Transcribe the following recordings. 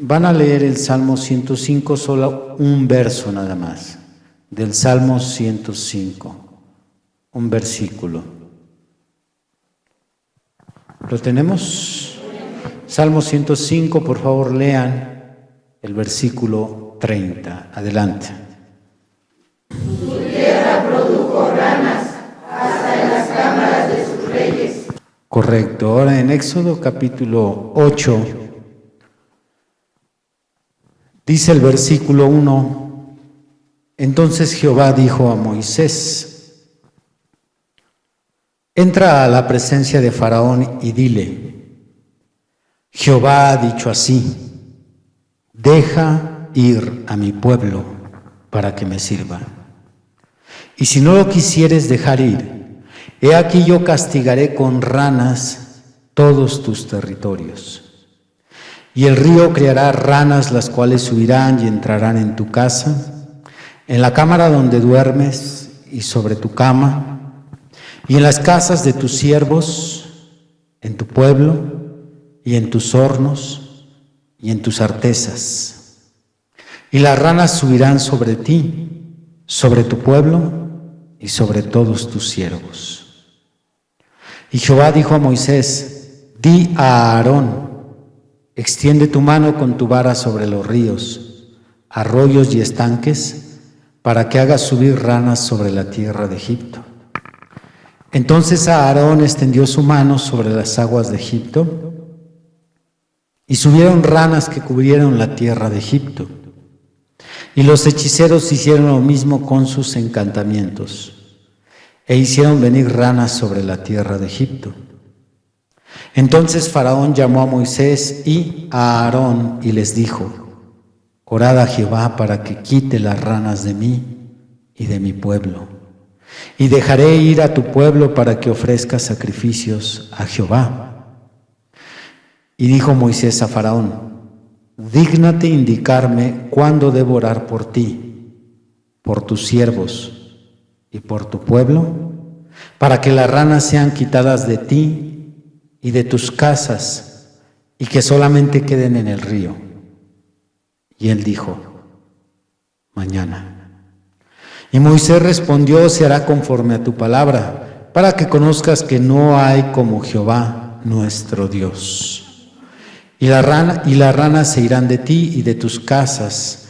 Van a leer el Salmo 105, solo un verso nada más, del Salmo 105, un versículo. ¿Lo tenemos? Salmo 105, por favor lean el versículo 30. Adelante. Su tierra produjo ranas hasta en las cámaras de sus reyes. Correcto. Ahora en Éxodo capítulo 8, dice el versículo 1, entonces Jehová dijo a Moisés, entra a la presencia de Faraón y dile, Jehová ha dicho así, deja ir a mi pueblo para que me sirva. Y si no lo quisieres dejar ir, he aquí yo castigaré con ranas todos tus territorios. Y el río criará ranas, las cuales subirán y entrarán en tu casa, en la cámara donde duermes y sobre tu cama, y en las casas de tus siervos, en tu pueblo, y en tus hornos, y en tus artesas. Y las ranas subirán sobre ti, sobre tu pueblo, y sobre todos tus siervos. Y Jehová dijo a Moisés, di a Aarón, extiende tu mano con tu vara sobre los ríos, arroyos y estanques, para que hagas subir ranas sobre la tierra de Egipto. Entonces Aarón extendió su mano sobre las aguas de Egipto, y subieron ranas que cubrieron la tierra de Egipto. Y los hechiceros hicieron lo mismo con sus encantamientos, e hicieron venir ranas sobre la tierra de Egipto. Entonces Faraón llamó a Moisés y a Aarón y les dijo, orad a Jehová para que quite las ranas de mí y de mi pueblo, y dejaré ir a tu pueblo para que ofrezca sacrificios a Jehová. Y dijo Moisés a Faraón, dígnate indicarme cuándo debo orar por ti, por tus siervos y por tu pueblo, para que las ranas sean quitadas de ti y de tus casas, y que solamente queden en el río. Y él dijo, mañana. Y Moisés respondió, se hará conforme a tu palabra, para que conozcas que no hay como Jehová nuestro Dios. Y las ranas se irán de ti y de tus casas,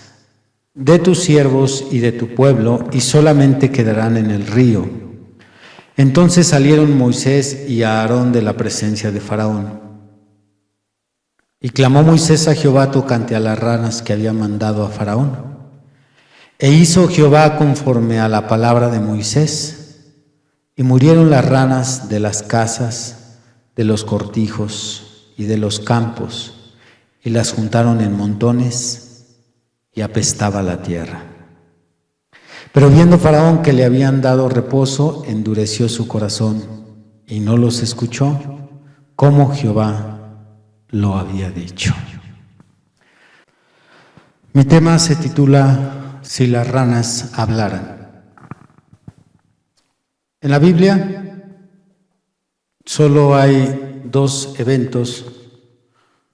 de tus siervos y de tu pueblo, y solamente quedarán en el río. Entonces salieron Moisés y Aarón de la presencia de Faraón. Y clamó Moisés a Jehová tocante a las ranas que había mandado a Faraón. E hizo Jehová conforme a la palabra de Moisés, y murieron las ranas de las casas, de los cortijos y de los campos, y las juntaron en montones, y apestaba la tierra. Pero viendo Faraón que le habían dado reposo, endureció su corazón, y no los escuchó, como Jehová lo había dicho. Mi tema se titula Si las ranas hablaran. En la Biblia solo hay dos eventos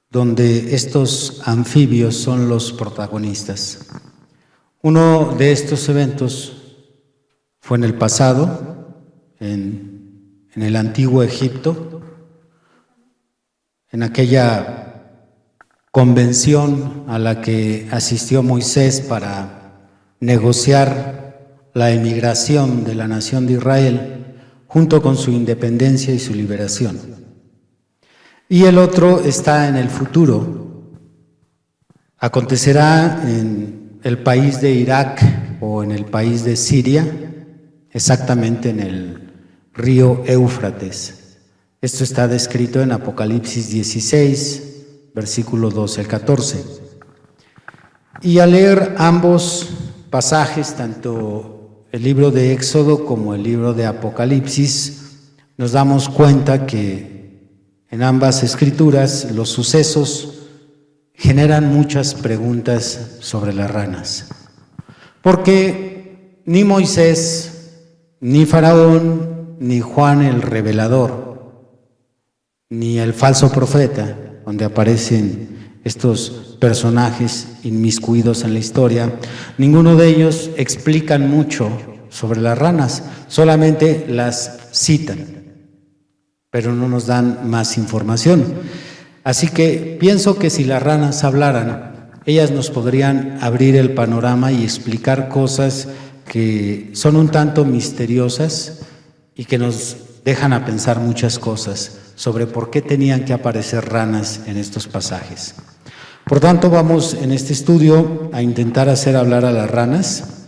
donde estos anfibios son los protagonistas. Uno de estos eventos fue en el pasado, en el antiguo Egipto, en aquella convención a la que asistió Moisés para negociar la emigración de la nación de Israel junto con su independencia y su liberación. Y el otro está en el futuro. Acontecerá en el país de Irak o en el país de Siria, exactamente en el río Éufrates. Esto está descrito en Apocalipsis 16, versículo 12 al 14. Y al leer ambos pasajes, tanto el libro de Éxodo como el libro de Apocalipsis, nos damos cuenta que en ambas escrituras los sucesos generan muchas preguntas sobre las ranas. Porque ni Moisés, ni Faraón, ni Juan el Revelador, ni el falso profeta, donde aparecen estos personajes inmiscuidos en la historia, ninguno de ellos explican mucho sobre las ranas, solamente las citan, pero no nos dan más información. Así que pienso que si las ranas hablaran, ellas nos podrían abrir el panorama y explicar cosas que son un tanto misteriosas y que nos dejan a pensar muchas cosas sobre por qué tenían que aparecer ranas en estos pasajes. Por tanto, vamos en este estudio a intentar hacer hablar a las ranas.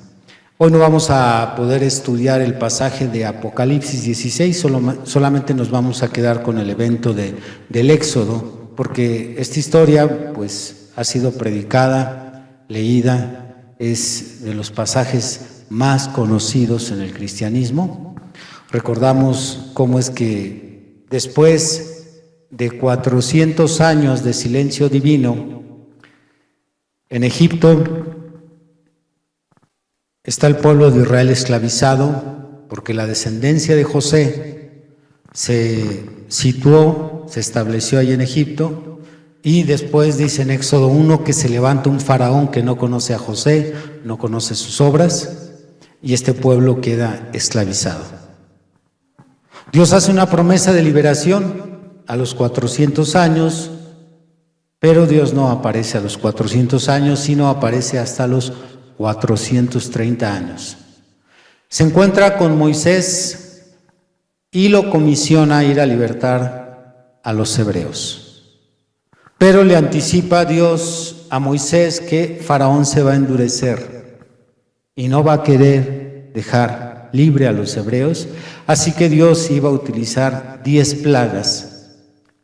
Hoy no vamos a poder estudiar el pasaje de Apocalipsis 16, solamente nos vamos a quedar con el evento del Éxodo, porque esta historia pues ha sido predicada, leída, es de los pasajes más conocidos en el cristianismo. Recordamos cómo es que después de 400 años de silencio divino, en Egipto está el pueblo de Israel esclavizado porque la descendencia de José se situó, se estableció ahí en Egipto, y después dice en Éxodo 1 que se levanta un faraón que no conoce a José, no conoce sus obras, y este pueblo queda esclavizado. Dios hace una promesa de liberación a los 400 años, pero Dios no aparece a los 400 años, sino aparece hasta los 430 años. Se encuentra con Moisés y lo comisiona a ir a libertar a los hebreos. Pero le anticipa Dios a Moisés que Faraón se va a endurecer y no va a querer dejar libre a los hebreos, así que Dios iba a utilizar 10 plagas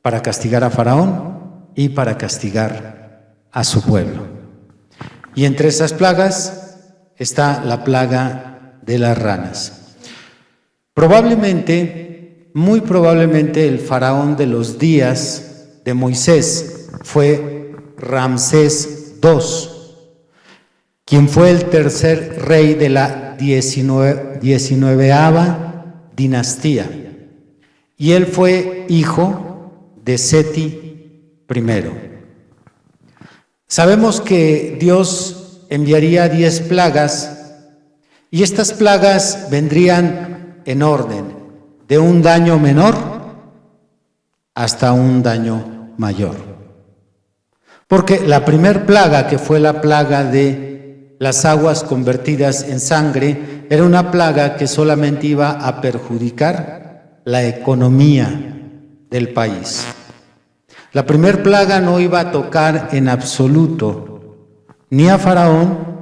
para castigar a Faraón y para castigar a su pueblo. Y entre esas plagas está la plaga de las ranas. Probablemente, muy probablemente, el faraón de los días de Moisés fue Ramsés II, quien fue el tercer rey de la 19ª dinastía, y él fue hijo de Seti I. Sabemos que Dios enviaría 10 plagas, y estas plagas vendrían en orden, de un daño menor hasta un daño mayor. Porque la primer plaga, que fue la plaga de las aguas convertidas en sangre, era una plaga que solamente iba a perjudicar la economía del país. La primer plaga no iba a tocar en absoluto ni a Faraón,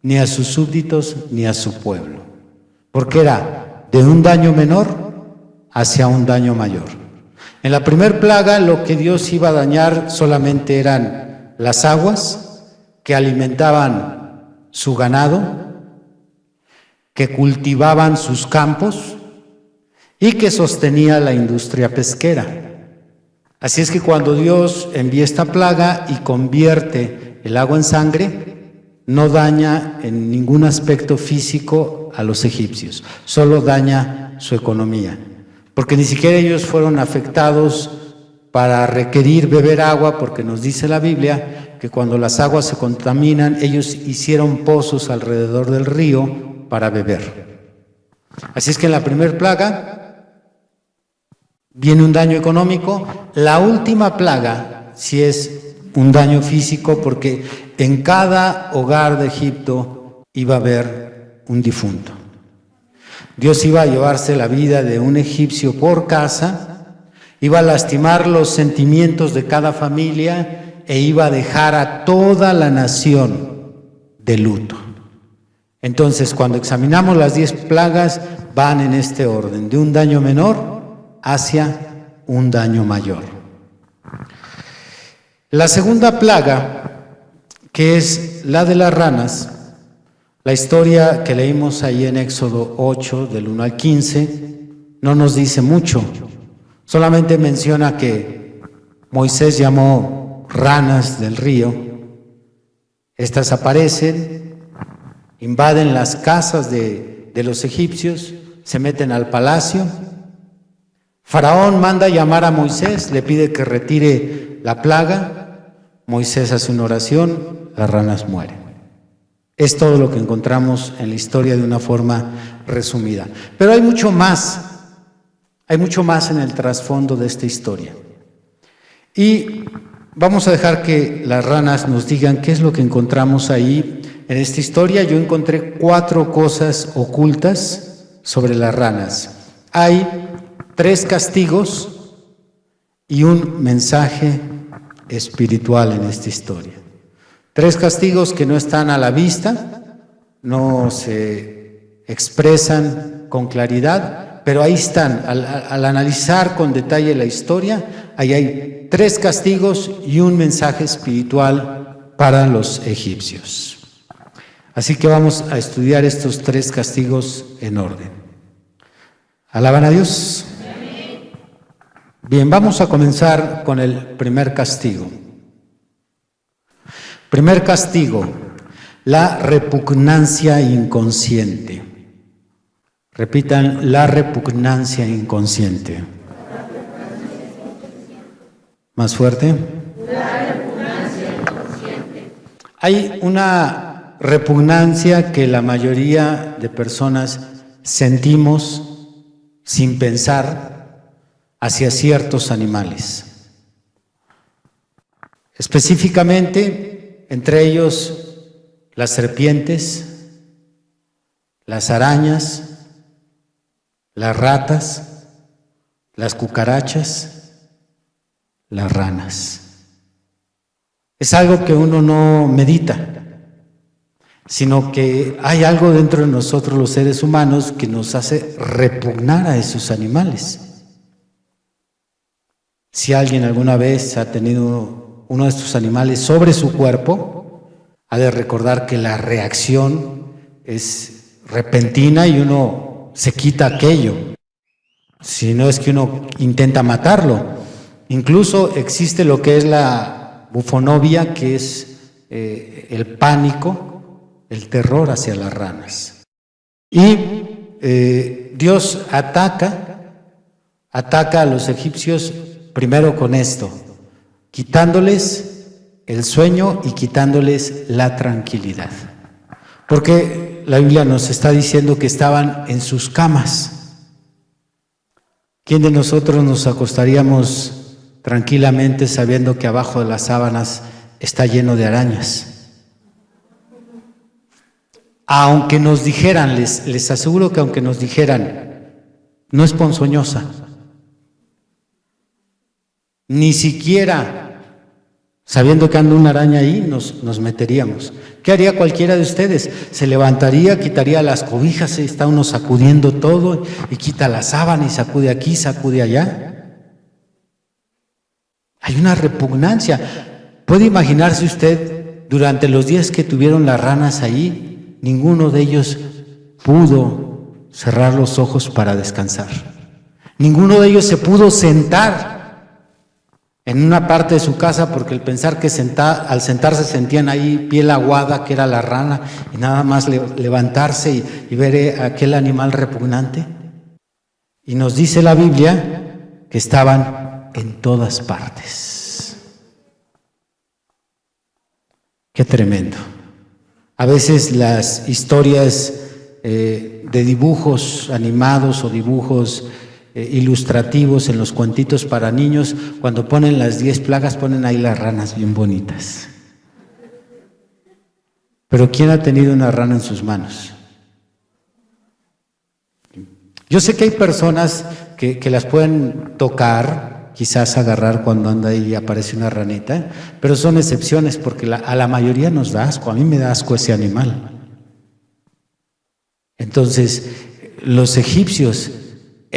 ni a sus súbditos, ni a su pueblo, porque era de un daño menor hacia un daño mayor. En la primer plaga lo que Dios iba a dañar solamente eran las aguas que alimentaban su ganado, que cultivaban sus campos y que sostenía la industria pesquera. Así es que cuando Dios envía esta plaga y convierte el agua en sangre, no daña en ningún aspecto físico a los egipcios, solo daña su economía, porque ni siquiera ellos fueron afectados para requerir beber agua, porque nos dice la Biblia que cuando las aguas se contaminan, ellos hicieron pozos alrededor del río para beber. Así es que en la primera plaga viene un daño económico. La última plaga sí es un daño físico, porque en cada hogar de Egipto iba a haber un difunto. Dios iba a llevarse la vida de un egipcio por casa, iba a lastimar los sentimientos de cada familia e iba a dejar a toda la nación de luto. Entonces, cuando examinamos las 10 plagas, van en este orden, de un daño menor hacia un daño mayor. La segunda plaga, que es la de las ranas, la historia que leímos ahí en Éxodo 8, del 1 al 15, no nos dice mucho, solamente menciona que Moisés llamó ranas del río. Estas aparecen, invaden las casas de los egipcios, se meten al palacio. Faraón manda llamar a Moisés, le pide que retire la plaga. Moisés hace una oración, las ranas mueren. Es todo lo que encontramos en la historia de una forma resumida. Pero hay mucho más en el trasfondo de esta historia. Y vamos a dejar que las ranas nos digan qué es lo que encontramos ahí en esta historia. Yo encontré 4 cosas ocultas sobre las ranas. Hay 3 castigos y un mensaje espiritual en esta historia. 3 castigos que no están a la vista, no se expresan con claridad, pero ahí están. Al analizar con detalle la historia, ahí hay 3 castigos y un mensaje espiritual para los egipcios. Así que vamos a estudiar estos 3 castigos en orden. ¿Alaban a Dios? Bien, vamos a comenzar con el primer castigo. Primer castigo, la repugnancia inconsciente. Repitan, la repugnancia inconsciente. Más fuerte. La repugnancia inconsciente. Hay una repugnancia que la mayoría de personas sentimos sin pensar hacia ciertos animales. Específicamente, entre ellos las serpientes, las arañas, las ratas, las cucarachas, las ranas. Es algo que uno no medita, sino que hay algo dentro de nosotros los seres humanos que nos hace repugnar a esos animales. Si alguien alguna vez ha tenido uno de estos animales sobre su cuerpo, ha de recordar que la reacción es repentina y uno se quita aquello. Si no es que uno intenta matarlo. Incluso existe lo que es la bufonobia, que es el pánico, el terror hacia las ranas. Y Dios ataca a los egipcios primero con esto, quitándoles el sueño y quitándoles la tranquilidad. Porque la Biblia nos está diciendo que estaban en sus camas. ¿Quién de nosotros nos acostaríamos tranquilamente sabiendo que abajo de las sábanas está lleno de arañas? Aunque nos dijeran, les aseguro que aunque nos dijeran, no es ponzoñosa, ni siquiera sabiendo que anda una araña ahí, nos meteríamos. ¿Qué haría cualquiera de ustedes? Se levantaría, quitaría las cobijas, está uno sacudiendo todo y quita la sábana y sacude aquí, sacude allá. Hay una repugnancia. ¿Puede imaginarse usted, durante los días que tuvieron las ranas ahí, ninguno de ellos pudo cerrar los ojos para descansar? Ninguno de ellos se pudo sentar en una parte de su casa, porque el pensar que al sentarse sentían ahí piel aguada, que era la rana, y nada más levantarse y ver aquel animal repugnante. Y nos dice la Biblia que estaban en todas partes. Qué tremendo. A veces las historias de dibujos animados o dibujos ilustrativos en los cuentitos para niños, cuando ponen las 10 plagas, ponen ahí las ranas bien bonitas. Pero ¿quién ha tenido una rana en sus manos? Yo sé que hay personas que las pueden tocar, quizás agarrar cuando anda ahí y aparece una ranita, pero son excepciones, porque a la mayoría nos da asco. A mí me da asco ese animal. Entonces, los egipcios,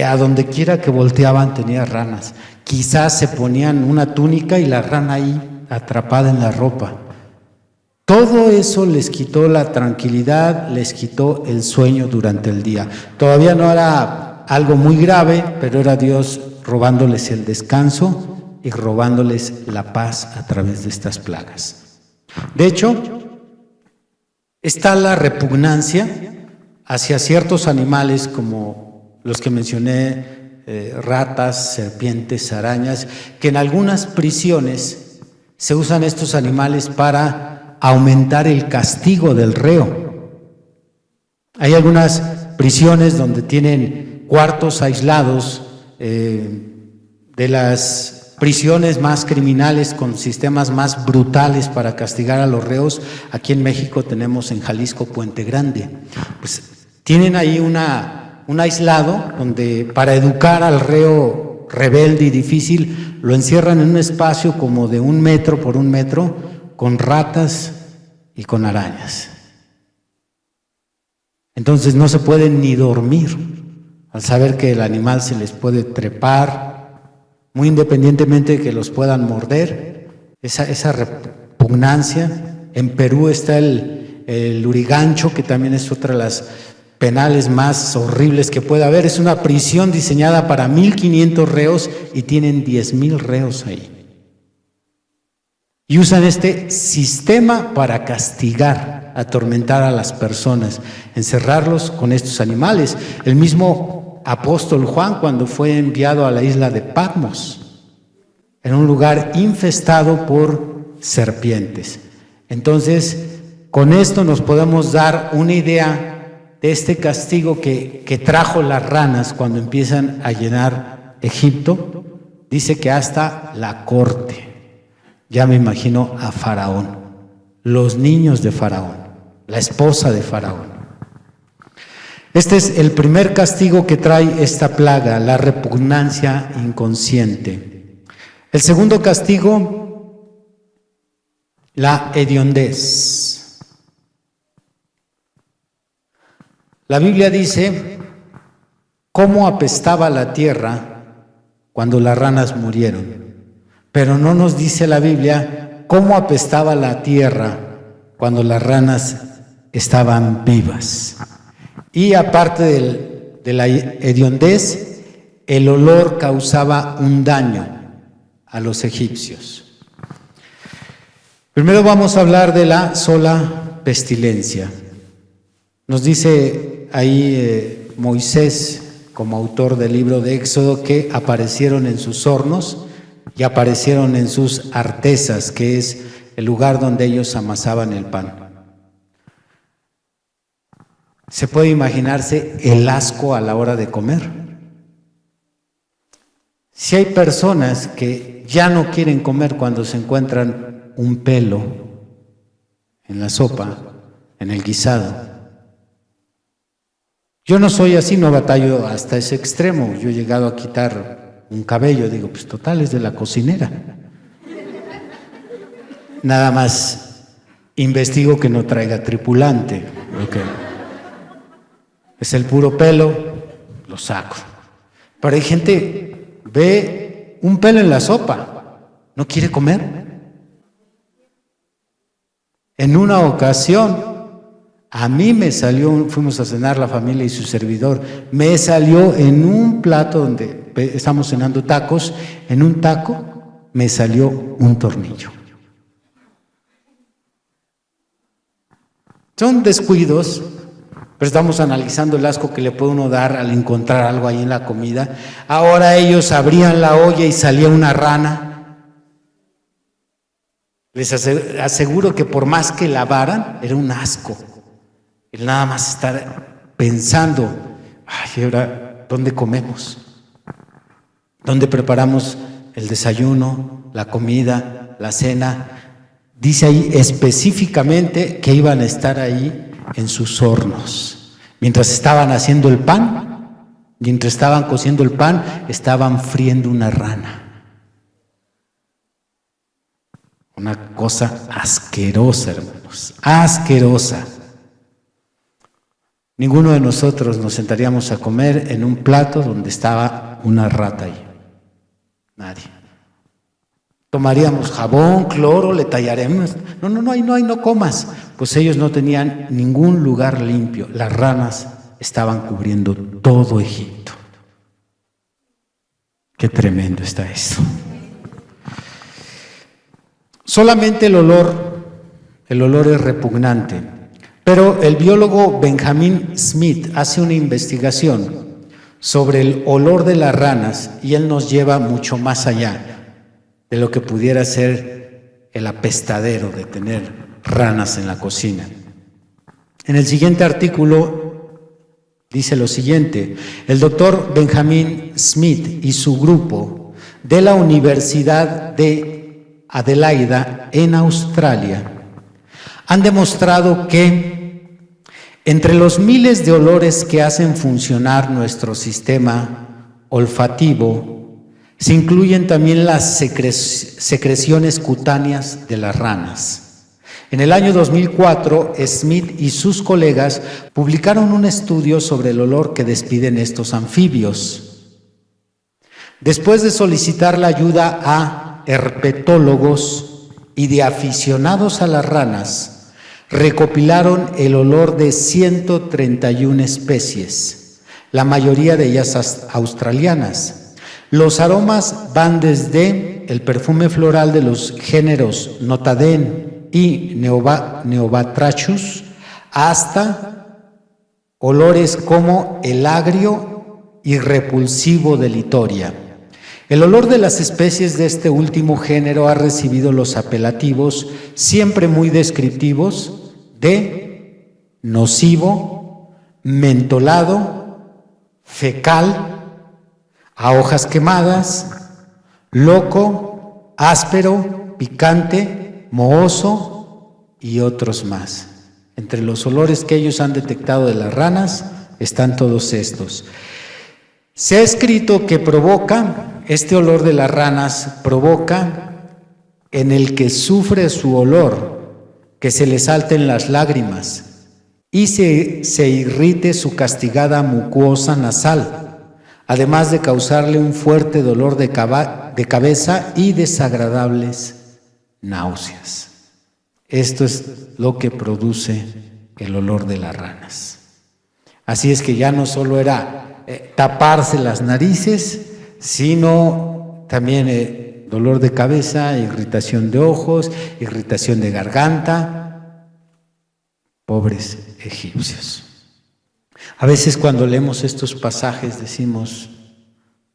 a donde quiera que volteaban tenía ranas. Quizás se ponían una túnica y la rana ahí atrapada en la ropa. Todo eso les quitó la tranquilidad, les quitó el sueño durante el día. Todavía no era algo muy grave, pero era Dios robándoles el descanso y robándoles la paz a través de estas plagas. De hecho, está la repugnancia hacia ciertos animales como los que mencioné, ratas, serpientes, arañas, que en algunas prisiones se usan estos animales para aumentar el castigo del reo. Hay algunas prisiones donde tienen cuartos aislados, de las prisiones más criminales con sistemas más brutales para castigar a los reos. Aquí en México tenemos en Jalisco Puente Grande. Pues tienen ahí un aislado donde para educar al reo rebelde y difícil lo encierran en un espacio como de 1 metro por 1 metro con ratas y con arañas. Entonces no se pueden ni dormir al saber que el animal se les puede trepar, muy independientemente de que los puedan morder. Esa repugnancia. En Perú está el lurigancho, que también es otra de las penales más horribles que puede haber. Es una prisión diseñada para 1,500 reos y tienen 10,000 reos ahí. Y usan este sistema para castigar, atormentar a las personas, encerrarlos con estos animales. El mismo apóstol Juan, cuando fue enviado a la isla de Patmos, en un lugar infestado por serpientes. Entonces, con esto nos podemos dar una idea de este castigo que trajo las ranas cuando empiezan a llenar Egipto. Dice que hasta la corte. Ya me imagino a Faraón, los niños de Faraón, la esposa de Faraón. Este es el primer castigo que trae esta plaga, la repugnancia inconsciente. El segundo castigo, la hediondez. La Biblia dice cómo apestaba la tierra cuando las ranas murieron. Pero no nos dice la Biblia cómo apestaba la tierra cuando las ranas estaban vivas. Y aparte de la hediondez, el olor causaba un daño a los egipcios. Primero vamos a hablar de la sola pestilencia. Nos dice ahí Moisés, como autor del libro de Éxodo, que aparecieron en sus hornos y aparecieron en sus artesas, que es el lugar donde ellos amasaban el pan. ¿Se puede imaginarse el asco a la hora de comer? Si hay personas que ya no quieren comer cuando se encuentran un pelo en la sopa, en el guisado. Yo no soy así, no batallo hasta ese extremo. Yo he llegado a quitar un cabello, digo, pues total, es de la cocinera. Nada más investigo que no traiga tripulante. Okay. Es el puro pelo, lo saco. Pero hay gente, ve un pelo en la sopa, no quiere comer. En una ocasión, a mí me salió, fuimos a cenar la familia y su servidor, me salió en un plato donde estamos cenando tacos, en un taco me salió un tornillo. Son descuidos, pero estamos analizando el asco que le puede uno dar al encontrar algo ahí en la comida. Ahora ellos abrían la olla y salía una rana. Les aseguro que por más que lavaran, era un asco. El nada más estar pensando, ay, ahora, ¿dónde comemos? ¿Dónde preparamos el desayuno, la comida, la cena? Dice ahí específicamente que iban a estar ahí en sus hornos. Mientras estaban haciendo el pan, mientras estaban cociendo el pan, estaban friendo una rana. Una cosa asquerosa, hermanos, asquerosa. Ninguno de nosotros nos sentaríamos a comer en un plato donde estaba una rata ahí. Nadie. Tomaríamos jabón, cloro, le tallaremos. No comas. Pues ellos no tenían ningún lugar limpio. Las ranas estaban cubriendo todo Egipto. Qué tremendo está esto. Solamente el olor es repugnante. Pero el biólogo Benjamin Smith hace una investigación sobre el olor de las ranas y él nos lleva mucho más allá de lo que pudiera ser el apestadero de tener ranas en la cocina. En el siguiente artículo dice lo siguiente: el doctor Benjamin Smith y su grupo de la Universidad de Adelaida en Australia han demostrado que entre los miles de olores que hacen funcionar nuestro sistema olfativo se incluyen también las secreciones cutáneas de las ranas. En el año 2004, Smith y sus colegas publicaron un estudio sobre el olor que despiden estos anfibios. Después de solicitar la ayuda a herpetólogos y de aficionados a las ranas, recopilaron el olor de 131 especies, la mayoría de ellas australianas. Los aromas van desde el perfume floral de los géneros Notaden y Neobatrachus hasta olores como el agrio y repulsivo de Litoria. El olor de las especies de este último género ha recibido los apelativos, siempre muy descriptivos, de nocivo, mentolado, fecal, a hojas quemadas, loco, áspero, picante, mohoso y otros más. Entre los olores que ellos han detectado de las ranas están todos estos. Se ha escrito que este olor de las ranas provoca en el que sufre su olor que se le salten las lágrimas y se irrite su castigada mucosa nasal, además de causarle un fuerte dolor de cabeza y desagradables náuseas. Esto es lo que produce el olor de las ranas. Así es que ya no solo era taparse las narices, sino también dolor de cabeza, irritación de ojos, irritación de garganta. Pobres egipcios. A veces cuando leemos estos pasajes decimos,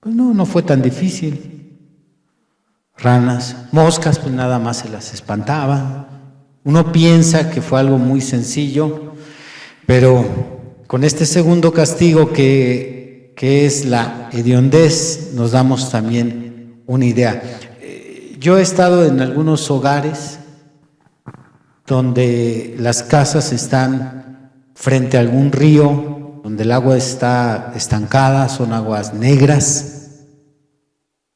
pues no fue tan difícil. Ranas, moscas, pues nada más se las espantaba. Uno piensa que fue algo muy sencillo, pero con este segundo castigo que es la hediondez, nos damos también una idea. Yo he estado en algunos hogares donde las casas están frente a algún río, donde el agua está estancada, son aguas negras.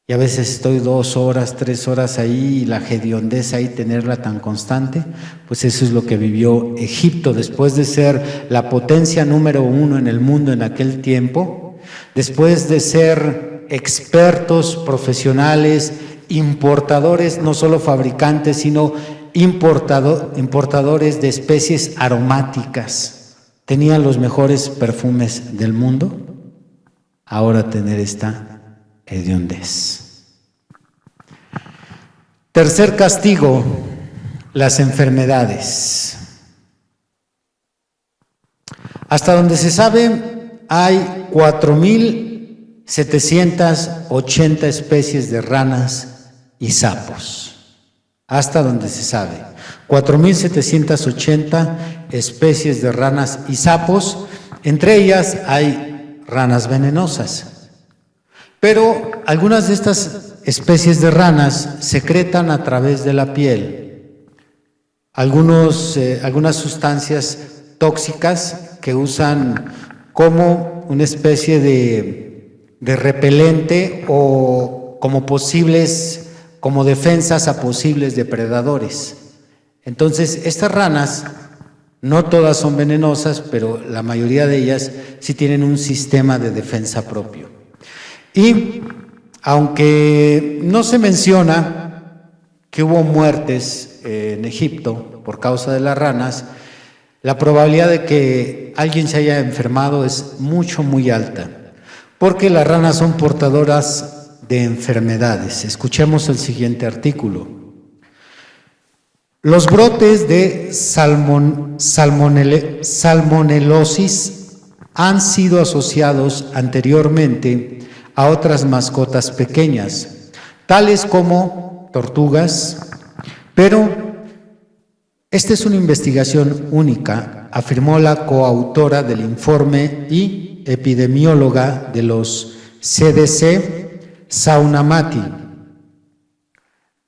Y a veces estoy 2 horas, 3 horas ahí y la hediondez ahí, tenerla tan constante, pues eso es lo que vivió Egipto después de ser la potencia número 1 en el mundo en aquel tiempo, después de ser expertos, profesionales, importadores, no solo fabricantes, sino importadores de especies aromáticas. Tenían los mejores perfumes del mundo, ahora tener esta hediondez. Tercer castigo, las enfermedades. Hasta donde se sabe, hay 4.780 especies de ranas y sapos. Hasta donde se sabe, 4.780 especies de ranas y sapos. Entre ellas hay ranas venenosas. Pero algunas de estas especies de ranas secretan a través de la piel algunas sustancias tóxicas que usan como una especie de repelente o como defensas a posibles depredadores. Entonces, estas ranas, no todas son venenosas, pero la mayoría de ellas sí tienen un sistema de defensa propio. Y aunque no se menciona que hubo muertes en Egipto por causa de las ranas, la probabilidad de que alguien se haya enfermado es muy alta, porque las ranas son portadoras de enfermedades. Escuchemos el siguiente artículo. Los brotes de salmonelosis han sido asociados anteriormente a otras mascotas pequeñas, tales como tortugas, Pero esta es una investigación única, afirmó la coautora del informe y epidemióloga de los CDC, Sauna Mati.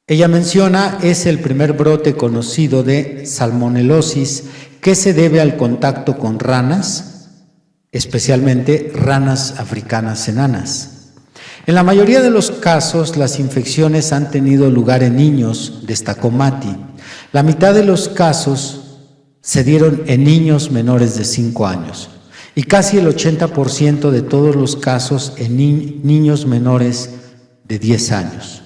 Ella menciona, es el primer brote conocido de salmonelosis que se debe al contacto con ranas, especialmente ranas africanas enanas. En la mayoría de los casos, las infecciones han tenido lugar en niños, destacó Mati. La mitad de los casos se dieron en niños menores de 5 años y casi el 80% de todos los casos en niños menores de 10 años.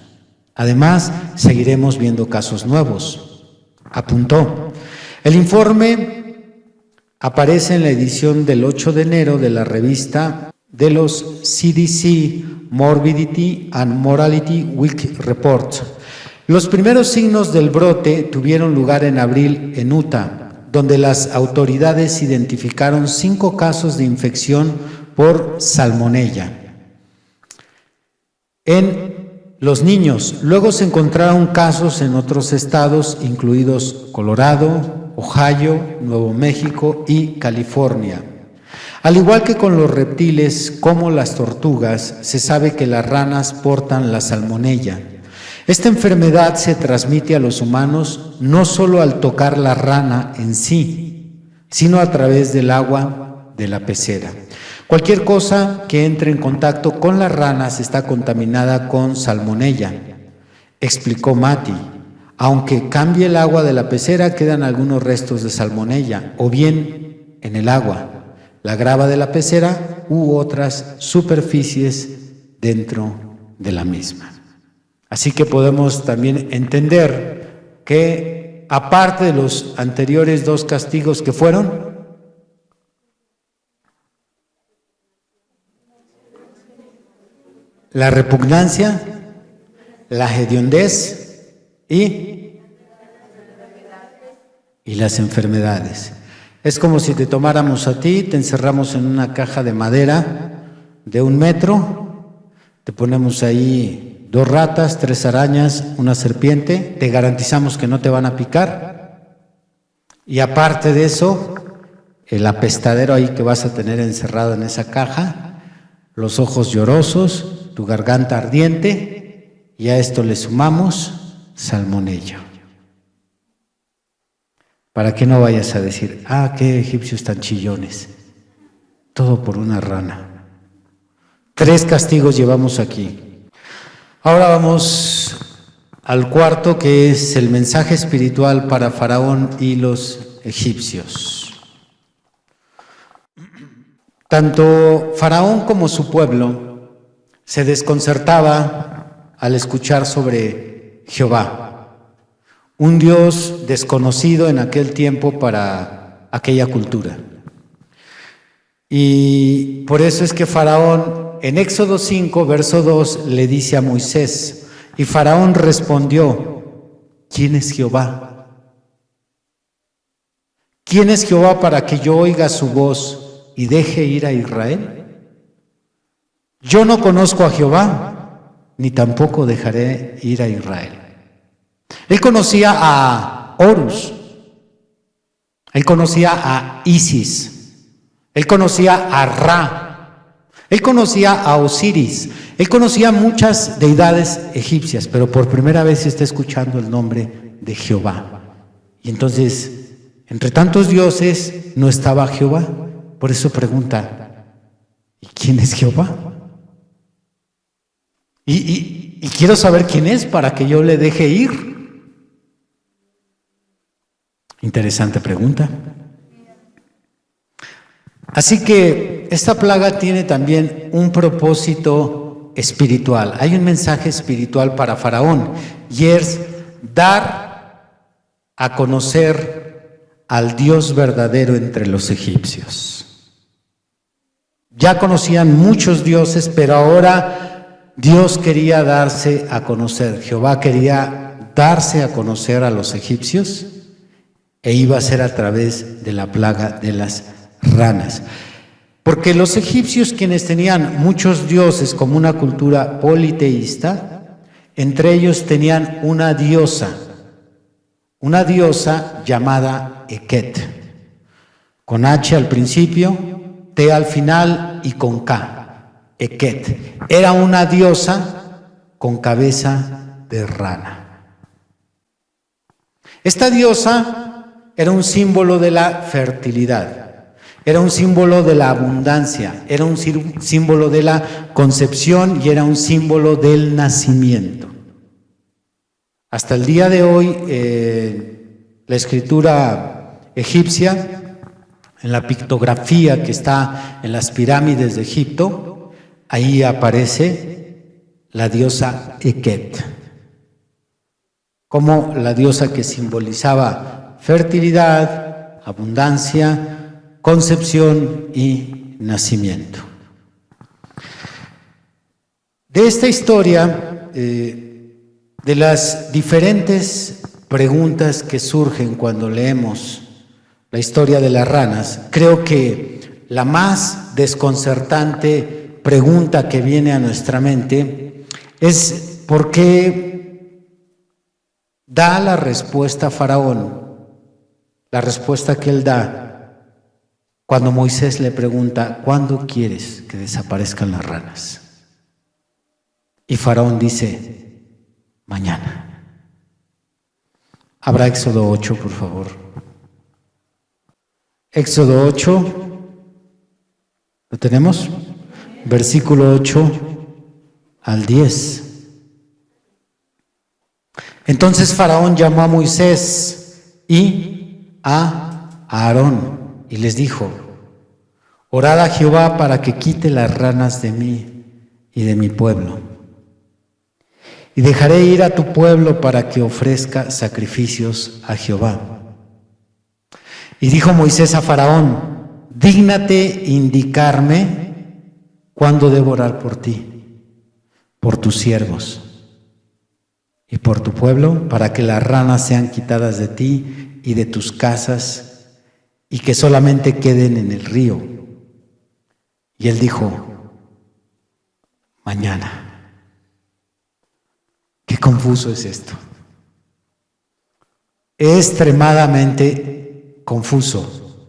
Además, seguiremos viendo casos nuevos, apuntó. El informe aparece en la edición del 8 de enero de la revista de los CDC Morbidity and Mortality Week Report. Los primeros signos del brote tuvieron lugar en abril en Utah, donde las autoridades identificaron 5 casos de infección por salmonella en los niños. Luego se encontraron casos en otros estados, incluidos Colorado, Ohio, Nuevo México y California. Al igual que con los reptiles, como las tortugas, se sabe que las ranas portan la salmonella. Esta enfermedad se transmite a los humanos no solo al tocar la rana en sí, sino a través del agua de la pecera. Cualquier cosa que entre en contacto con las ranas está contaminada con salmonella, explicó Mati. Aunque cambie el agua de la pecera, quedan algunos restos de salmonella, o bien en el agua, la grava de la pecera u otras superficies dentro de la misma. Así que podemos también entender que, aparte de los anteriores 2 castigos que fueron, la repugnancia, la hediondez y las enfermedades. Es como si te tomáramos a ti, te encerramos en una caja de madera de 1 metro, te ponemos ahí 2 ratas, 3 arañas, una serpiente, te garantizamos que no te van a picar, y aparte de eso, el apestadero ahí que vas a tener encerrado en esa caja, los ojos llorosos, tu garganta ardiente, y a esto le sumamos salmonella. Para que no vayas a decir, qué egipcios tan chillones, todo por una rana. 3 castigos llevamos aquí. Ahora vamos al cuarto, que es el mensaje espiritual para Faraón y los egipcios. Tanto Faraón como su pueblo se desconcertaba al escuchar sobre Jehová, un Dios desconocido en aquel tiempo para aquella cultura. Y por eso es que Faraón, en Éxodo 5, verso 2, le dice a Moisés, y Faraón respondió, ¿quién es Jehová? ¿Quién es Jehová para que yo oiga su voz y deje ir a Israel? Yo no conozco a Jehová, ni tampoco dejaré ir a Israel. Él conocía a Horus, él conocía a Isis, él conocía a Ra, él conocía a Osiris, él conocía muchas deidades egipcias, pero por primera vez está escuchando el nombre de Jehová. Y entonces, entre tantos dioses, no estaba Jehová. Por eso pregunta, ¿y quién es Jehová? Y quiero saber quién es para que yo le deje ir. Interesante pregunta. Así que esta plaga tiene también un propósito espiritual. Hay un mensaje espiritual para Faraón, y es dar a conocer al Dios verdadero entre los egipcios. Ya conocían muchos dioses, pero ahora Dios quería darse a conocer, Jehová quería darse a conocer a los egipcios, e iba a ser a través de la plaga de las ranas. Porque los egipcios, quienes tenían muchos dioses como una cultura politeísta, entre ellos tenían una diosa una diosa llamada Eket, con H al principio, T al final y con K, Eket. Era una diosa con cabeza de rana. Esta diosa era un símbolo de la fertilidad, era un símbolo de la abundancia, era un símbolo de la concepción y era un símbolo del nacimiento. Hasta el día de hoy, la escritura egipcia, en la pictografía que está en las pirámides de Egipto, ahí aparece la diosa Eket, como la diosa que simbolizaba fertilidad, abundancia, concepción y nacimiento. De esta historia, de las diferentes preguntas que surgen cuando leemos la historia de las ranas, creo que la más desconcertante pregunta que viene a nuestra mente es ¿por qué da la respuesta a Faraón? La respuesta que él da cuando Moisés le pregunta ¿cuándo quieres que desaparezcan las ranas? Y Faraón dice mañana. Habrá Éxodo 8, por favor. Éxodo 8, ¿lo tenemos? Versículo 8 al 10. Entonces Faraón llamó a Moisés y a Aarón y les dijo: orad a Jehová para que quite las ranas de mí y de mi pueblo. Y dejaré ir a tu pueblo para que ofrezca sacrificios a Jehová. Y dijo Moisés a Faraón: dígnate indicarme cuándo debo orar por ti, por tus siervos y por tu pueblo, para que las ranas sean quitadas de ti y de tus casas, y que solamente queden en el río. Y él dijo: mañana. Qué confuso es esto. Es extremadamente confuso.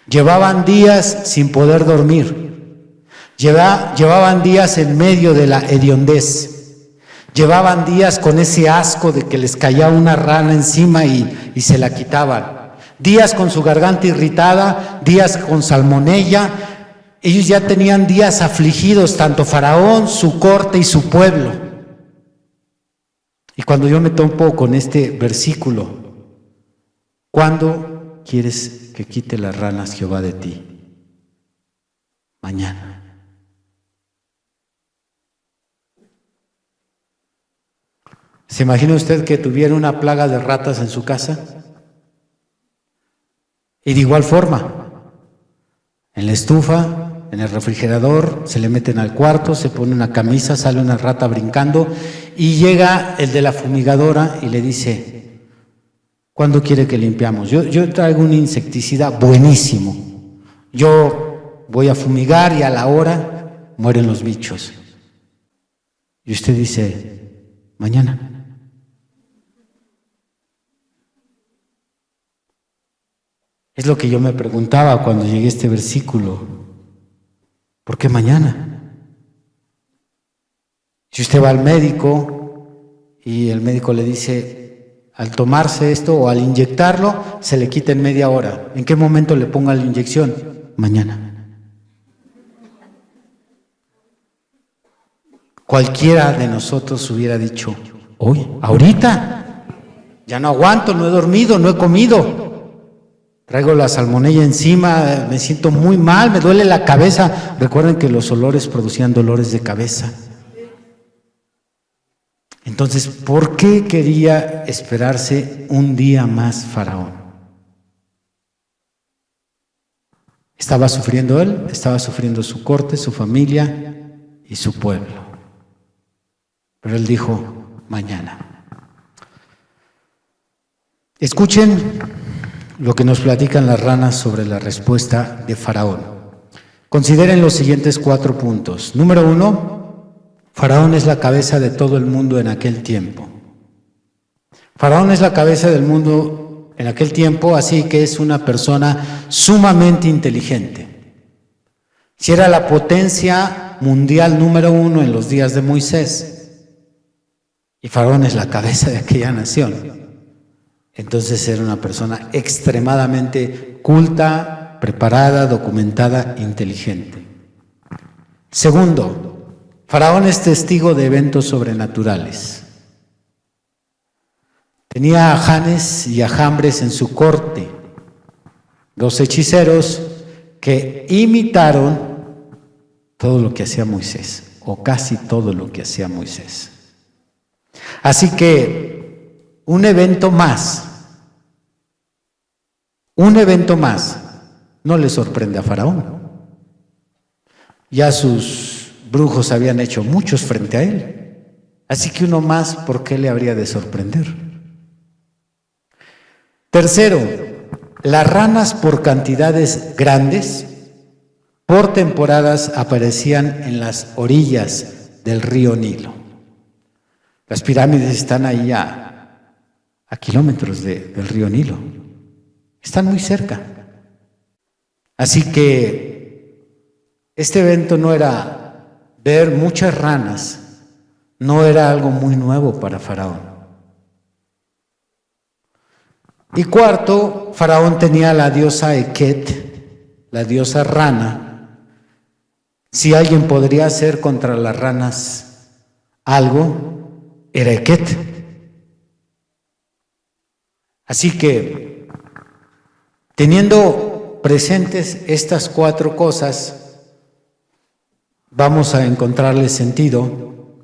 Llevaban días sin poder dormir. Llevaban días en medio de la hediondez. Llevaban días con ese asco de que les caía una rana encima y se la quitaban. Días con su garganta irritada, días con salmonella. Ellos ya tenían días afligidos, tanto Faraón, su corte y su pueblo. Y cuando yo me topo con este versículo, ¿cuándo quieres que quite las ranas Jehová de ti? Mañana. ¿Se imagina usted que tuviera una plaga de ratas en su casa? Y de igual forma, en la estufa, en el refrigerador, se le meten al cuarto, se pone una camisa, sale una rata brincando y llega el de la fumigadora y le dice: ¿cuándo quiere que limpiamos? Yo traigo un insecticida buenísimo. Yo voy a fumigar y a la hora mueren los bichos. Y usted dice: mañana. Es lo que yo me preguntaba cuando llegué a este versículo. ¿Por qué mañana? Si usted va al médico y el médico le dice: al tomarse esto o al inyectarlo, se le quita en media hora. ¿En qué momento le ponga la inyección? Mañana. Cualquiera de nosotros hubiera dicho: hoy, ahorita, ya no aguanto, no he dormido, no he comido. Traigo la salmonella encima, me siento muy mal, me duele la cabeza. Recuerden que los olores producían dolores de cabeza. Entonces, ¿por qué quería esperarse un día más Faraón? ¿Estaba sufriendo él? ¿Estaba sufriendo su corte, su familia y su pueblo? Pero él dijo: mañana. Escuchen lo que nos platican las ranas sobre la respuesta de Faraón. Consideren los siguientes 4 puntos. Número 1, Faraón es la cabeza de todo el mundo en aquel tiempo. Faraón es la cabeza del mundo en aquel tiempo, así que es una persona sumamente inteligente. Si era la potencia mundial número 1 en los días de Moisés, y Faraón es la cabeza de aquella nación, entonces era una persona extremadamente culta, preparada, documentada, inteligente. Segundo, Faraón es testigo de eventos sobrenaturales. Tenía a Janes y a Jambres en su corte, 2 hechiceros que imitaron todo lo que hacía Moisés, o casi todo lo que hacía Moisés. Así que un evento más no le sorprende a Faraón. Ya sus brujos habían hecho muchos frente a él, así que uno más, ¿por qué le habría de sorprender? Tercero, las ranas por cantidades grandes, por temporadas aparecían en las orillas del río Nilo. Las pirámides están ahí a kilómetros del río Nilo, están muy cerca. Así que este evento no era ver muchas ranas, no era algo muy nuevo para Faraón. Y cuarto, Faraón tenía a la diosa Eket, la diosa rana. Si alguien podría hacer contra las ranas algo, era Eket. Así que, teniendo presentes estas 4 cosas, vamos a encontrarle sentido,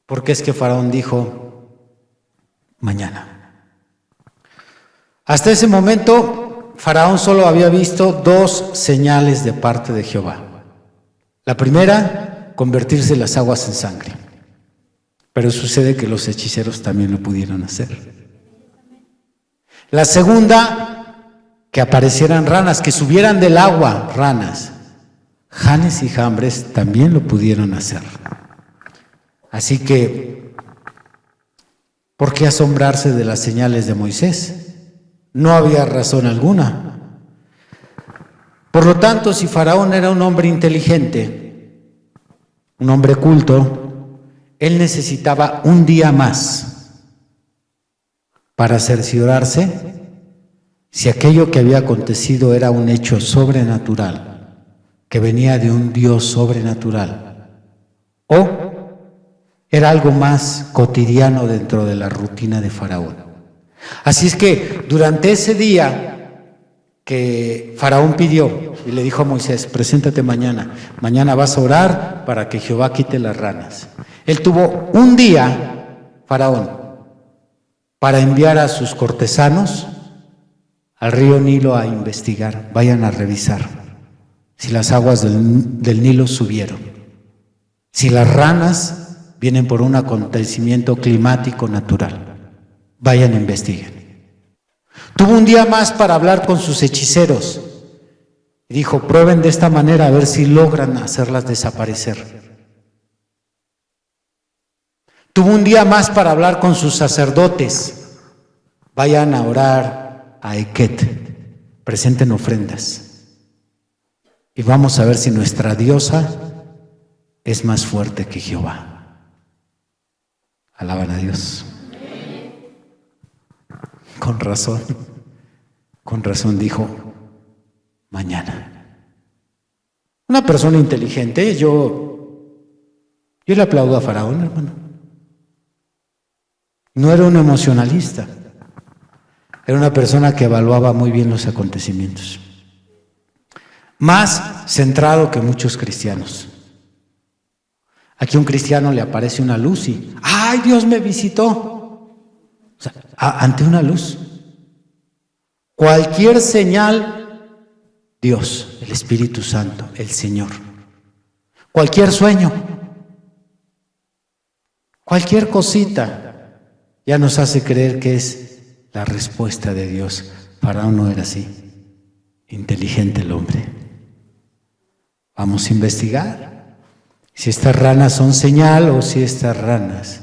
porque es que Faraón dijo, mañana. Hasta ese momento, Faraón solo había visto 2 señales de parte de Jehová. La primera, convertirse las aguas en sangre. Pero sucede que los hechiceros también lo pudieron hacer. La segunda, que aparecieran ranas, que subieran del agua ranas. Janes y Jambres también lo pudieron hacer. Así que, ¿por qué asombrarse de las señales de Moisés? No había razón alguna. Por lo tanto, si Faraón era un hombre inteligente, un hombre culto, él necesitaba un día más para cerciorarse si aquello que había acontecido era un hecho sobrenatural, que venía de un Dios sobrenatural, o era algo más cotidiano dentro de la rutina de Faraón. Así es que durante ese día que Faraón pidió y le dijo a Moisés, preséntate mañana vas a orar para que Jehová quite las ranas. Él tuvo un día, Faraón, para enviar a sus cortesanos al río Nilo a investigar, vayan a revisar si las aguas del Nilo subieron, si las ranas vienen por un acontecimiento climático natural. Vayan e investiguen. Tuvo un día más para hablar con sus hechiceros. Y dijo, prueben de esta manera a ver si logran hacerlas desaparecer. Tuvo un día más para hablar con sus sacerdotes. Vayan a orar a Eket. Presenten ofrendas. Y vamos a ver si nuestra diosa es más fuerte que Jehová. Alaban a Dios. Con razón dijo, mañana. Una persona inteligente, yo le aplaudo a Faraón, hermano. No era un emocionalista, era una persona que evaluaba muy bien los acontecimientos. Más centrado que muchos cristianos. Aquí a un cristiano le aparece una luz y, ¡ay, Dios me visitó! O sea, ante una luz. Cualquier señal, Dios, el Espíritu Santo, el Señor. Cualquier sueño, cualquier cosita, ya nos hace creer que es la respuesta de Dios. Faraón no era así. Inteligente el hombre. Vamos a investigar si estas ranas son señal o si estas ranas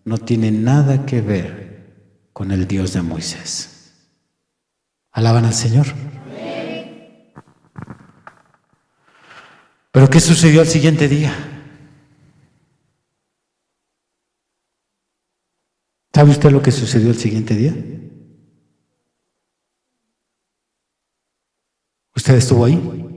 no tienen nada que ver con el Dios de Moisés. ¿Alaban al Señor? ¿Pero qué sucedió al siguiente día? ¿Sabe usted lo que sucedió el siguiente día? ¿Usted estuvo ahí?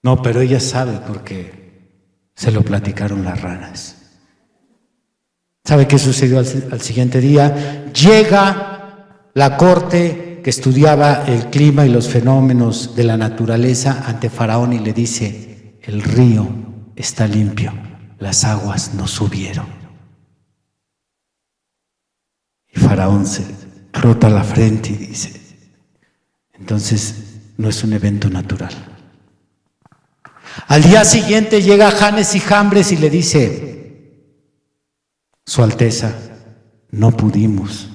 No, pero ella sabe porque se lo platicaron las ranas. ¿Sabe qué sucedió al siguiente día? Llega la corte que estudiaba el clima y los fenómenos de la naturaleza ante Faraón y le dice: el río está limpio, las aguas no subieron. Y Faraón se frota la frente y dice: entonces no es un evento natural. Al día siguiente llega Janes y Jambres y le dice: Su Alteza, no pudimos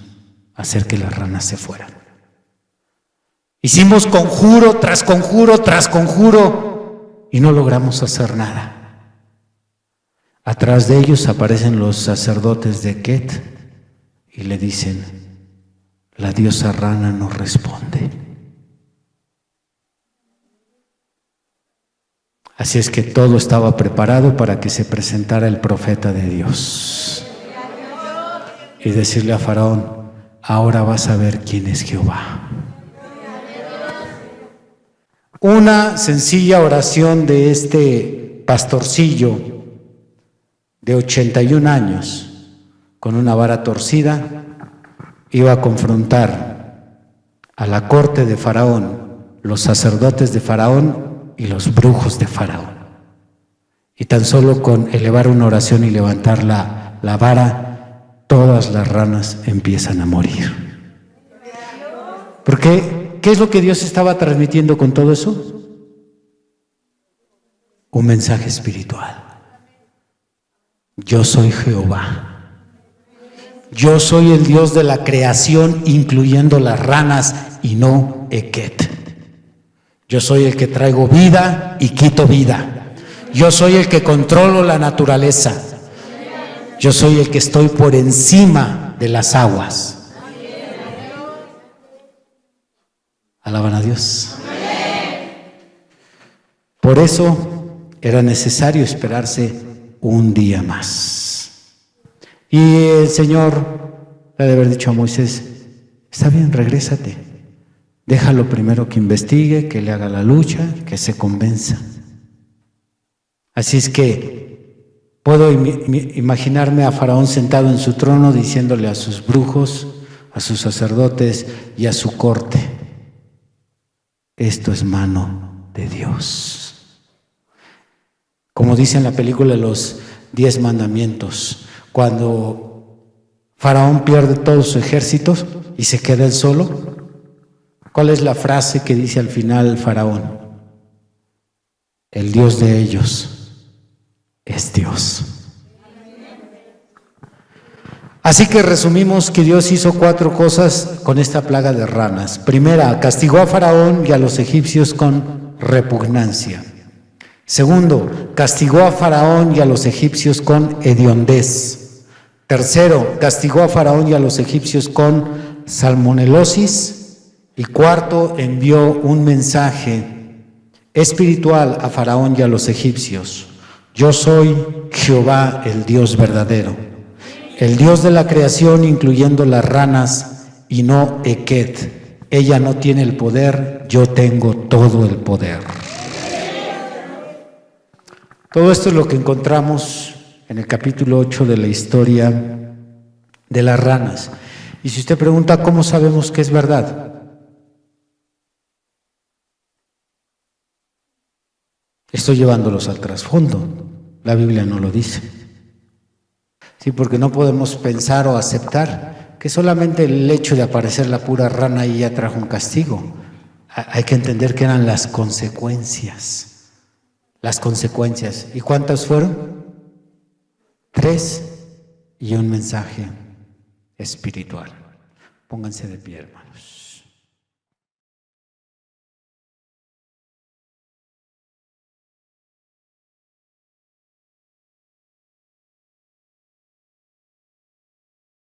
hacer que las ranas se fueran. Hicimos conjuro tras conjuro tras conjuro y no logramos hacer nada. Atrás de ellos aparecen los sacerdotes de Ket y le dicen: la diosa rana nos responde. Así es que todo estaba preparado para que se presentara el profeta de Dios y decirle a Faraón: ahora vas a ver quién es Jehová. Una sencilla oración de este pastorcillo de 81 años con una vara torcida iba a confrontar a la corte de Faraón, los sacerdotes de Faraón y los brujos de Faraón. Y tan solo con elevar una oración y levantar la vara, todas las ranas empiezan a morir. ¿Por qué? ¿Qué es lo que Dios estaba transmitiendo con todo eso? Un mensaje espiritual. Yo soy Jehová. Yo soy el Dios de la creación, incluyendo las ranas, y no Eket. Yo soy el que traigo vida y quito vida. Yo soy el que controlo la naturaleza. Yo soy el que estoy por encima de las aguas. Alaban a Dios. Por eso era necesario esperarse un día más. Y el Señor le ha de haber dicho a Moisés: está bien, regrésate. Déjalo primero que investigue, que le haga la lucha, que se convenza. Así es que puedo imaginarme a Faraón sentado en su trono diciéndole a sus brujos, a sus sacerdotes y a su corte: esto es mano de Dios. Como dice en la película Los 10 Mandamientos, cuando Faraón pierde todo su ejército y se queda él solo, ¿cuál es la frase que dice al final Faraón? El Dios de ellos es Dios. Así que resumimos que Dios hizo 4 cosas con esta plaga de ranas. Primera, castigó a Faraón y a los egipcios con repugnancia. Segundo, castigó a Faraón y a los egipcios con hediondez. Tercero, castigó a Faraón y a los egipcios con salmonelosis. Y cuarto, envió un mensaje espiritual a Faraón y a los egipcios: yo soy Jehová, el Dios verdadero, el Dios de la creación, incluyendo las ranas, y no Eket. Ella no tiene el poder, yo tengo todo el poder. Todo esto es lo que encontramos en el capítulo 8 de la historia de las ranas. Y si usted pregunta: ¿cómo sabemos que es verdad? Estoy llevándolos al trasfondo. La Biblia no lo dice. Sí, porque no podemos pensar o aceptar que solamente el hecho de aparecer la pura rana ahí ya trajo un castigo. Hay que entender que eran las consecuencias. Las consecuencias. ¿Y cuántas fueron? 3 y un mensaje espiritual. Pónganse de pie, hermanos.